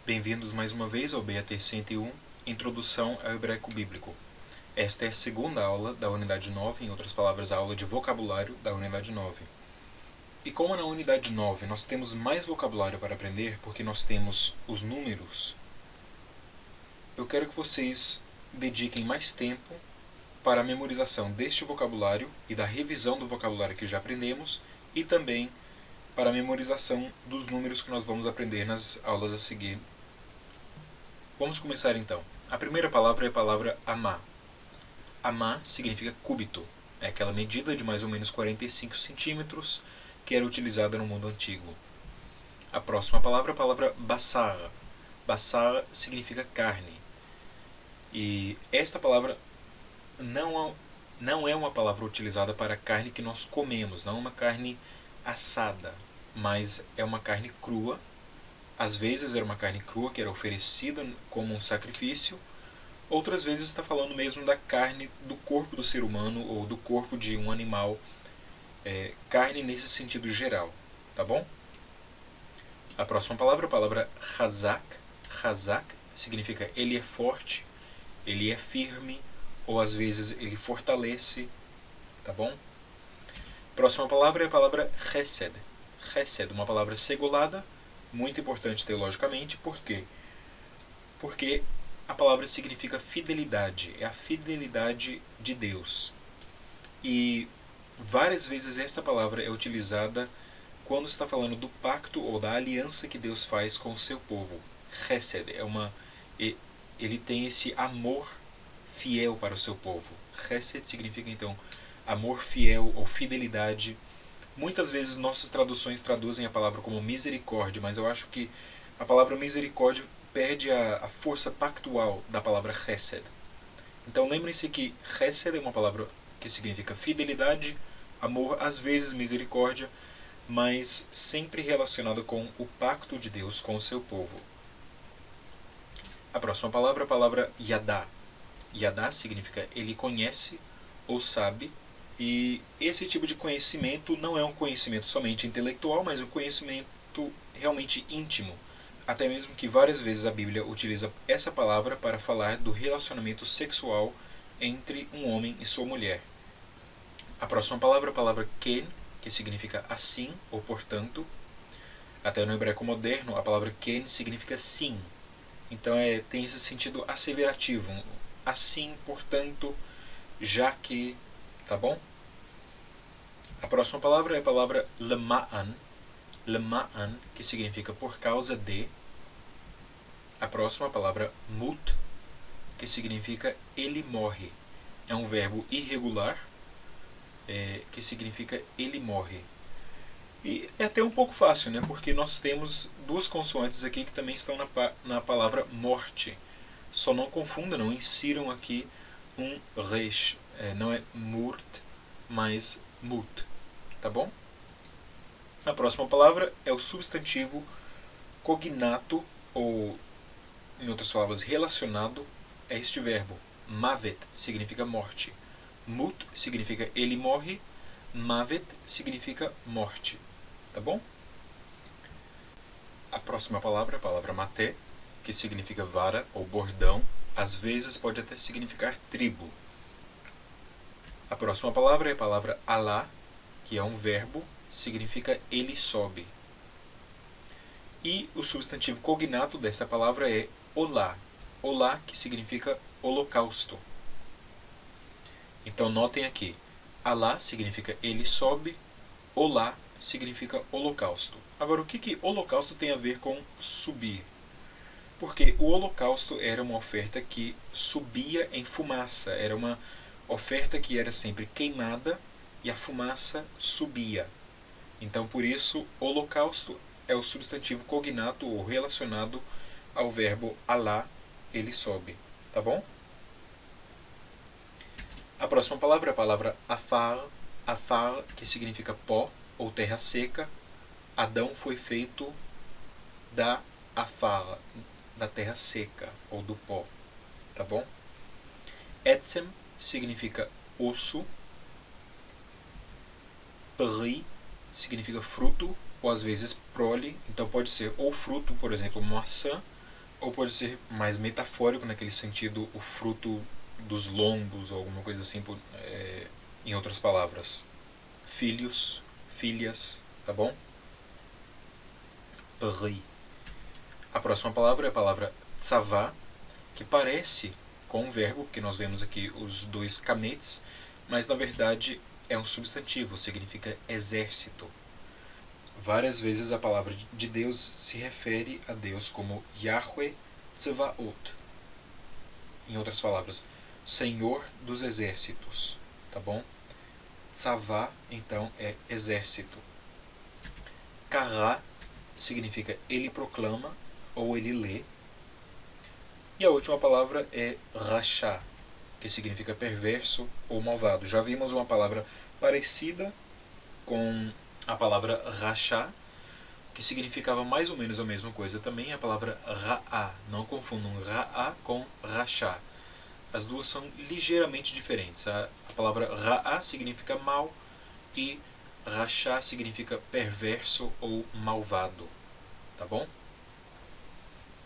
Bem-vindos mais uma vez ao BAT 101, Introdução ao Hebraico Bíblico. Esta é a segunda aula da Unidade 9, em outras palavras, a aula de vocabulário da Unidade 9. E como na Unidade 9 nós temos mais vocabulário para aprender, porque nós temos os números, eu quero que vocês dediquem mais tempo para a memorização deste vocabulário e da revisão do vocabulário que já aprendemos, e também para a memorização dos números que nós vamos aprender nas aulas a seguir. Vamos começar então. A primeira palavra é a palavra amá. Amá significa cúbito. É aquela medida de mais ou menos 45 centímetros que era utilizada no mundo antigo. A próxima palavra é a palavra basar. Basar significa carne. E esta palavra não é uma palavra utilizada para a carne que nós comemos, não é uma carne assada, mas é uma carne crua. Às vezes era uma carne crua que era oferecida como um sacrifício, outras vezes está falando mesmo da carne do corpo do ser humano ou do corpo de um animal, carne nesse sentido geral, tá bom? A próxima palavra é a palavra hazak. Hazak significa ele é forte, ele é firme, ou às vezes ele fortalece, tá bom? Próxima palavra é a palavra chesed. Chesed, uma palavra segulada, muito importante teologicamente. Por quê? Porque a palavra significa fidelidade, é a fidelidade de Deus. E várias vezes esta palavra é utilizada quando está falando do pacto ou da aliança que Deus faz com o seu povo. Chesed ele tem esse amor fiel para o seu povo. Chesed significa então amor fiel ou fidelidade. Muitas vezes nossas traduções traduzem a palavra como misericórdia, mas eu acho que a palavra misericórdia perde a força pactual da palavra chesed. Então lembrem-se que chesed é uma palavra que significa fidelidade, amor, às vezes misericórdia, mas sempre relacionado com o pacto de Deus com o seu povo. A próxima palavra é a palavra yadá. Yadá significa ele conhece ou sabe, e esse tipo de conhecimento não é um conhecimento somente intelectual, mas um conhecimento realmente íntimo. Até mesmo que várias vezes a Bíblia utiliza essa palavra para falar do relacionamento sexual entre um homem e sua mulher. A próxima palavra é a palavra ken, que significa assim ou portanto. Até no hebraico moderno, a palavra ken significa sim. Então tem esse sentido asseverativo. Assim, portanto, já que, tá bom? A próxima palavra é a palavra lema'an. Lema'an, que significa por causa de. A próxima é a palavra mut, que significa ele morre. É um verbo irregular, que significa ele morre. E é até um pouco fácil, né? Porque nós temos duas consoantes aqui que também estão na palavra morte. Só não confundam, não insiram aqui um resh. Não é murt, mas mut. Tá bom? A próxima palavra é o substantivo cognato, ou, em outras palavras, relacionado a este verbo. Mavet significa morte. Mut significa ele morre. Mavet significa morte. Tá bom? A próxima palavra é a palavra maté, que significa vara ou bordão. Às vezes pode até significar tribo. A próxima palavra é a palavra alá, que é um verbo, significa ele sobe. E o substantivo cognato dessa palavra é olá. Olá, que significa holocausto. Então notem aqui, alá significa ele sobe, olá significa holocausto. Agora, o que holocausto tem a ver com subir? Porque o holocausto era uma oferta que subia em fumaça, era uma oferta que era sempre queimada e a fumaça subia. Então, por isso, holocausto é o substantivo cognato ou relacionado ao verbo alá, ele sobe. Tá bom? A próxima palavra é a palavra afar. Afar, que significa pó ou terra seca. Adão foi feito da afar, da terra seca ou do pó. Tá bom? Etzem significa osso. Peri significa fruto, ou às vezes prole. Então pode ser ou fruto, por exemplo, maçã, ou pode ser mais metafórico, naquele sentido, o fruto dos lombos, ou alguma coisa assim, em outras palavras. Filhos, filhas, tá bom? Peri. A próxima palavra é a palavra tsavá, que parece com um verbo, porque nós vemos aqui os dois kametz, mas na verdade é um substantivo, significa exército. Várias vezes a palavra de Deus se refere a Deus como Yahweh Tsevaot. Em outras palavras, Senhor dos exércitos, tá bom? Tzavá, então, é exército. Kará significa ele proclama ou ele lê. E a última palavra é rachá, que significa perverso ou malvado. Já vimos uma palavra parecida com a palavra rachá, que significava mais ou menos a mesma coisa também, a palavra ra'á. Não confundam ra'á com rachá. As duas são ligeiramente diferentes. A palavra ra'á significa mal e rachá significa perverso ou malvado. Tá bom?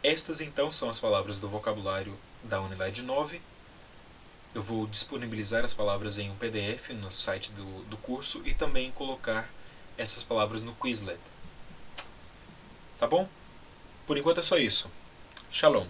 Estas então são as palavras do vocabulário da Unidade 9. Eu vou disponibilizar as palavras em um PDF no site do curso e também colocar essas palavras no Quizlet. Tá bom? Por enquanto é só isso. Shalom.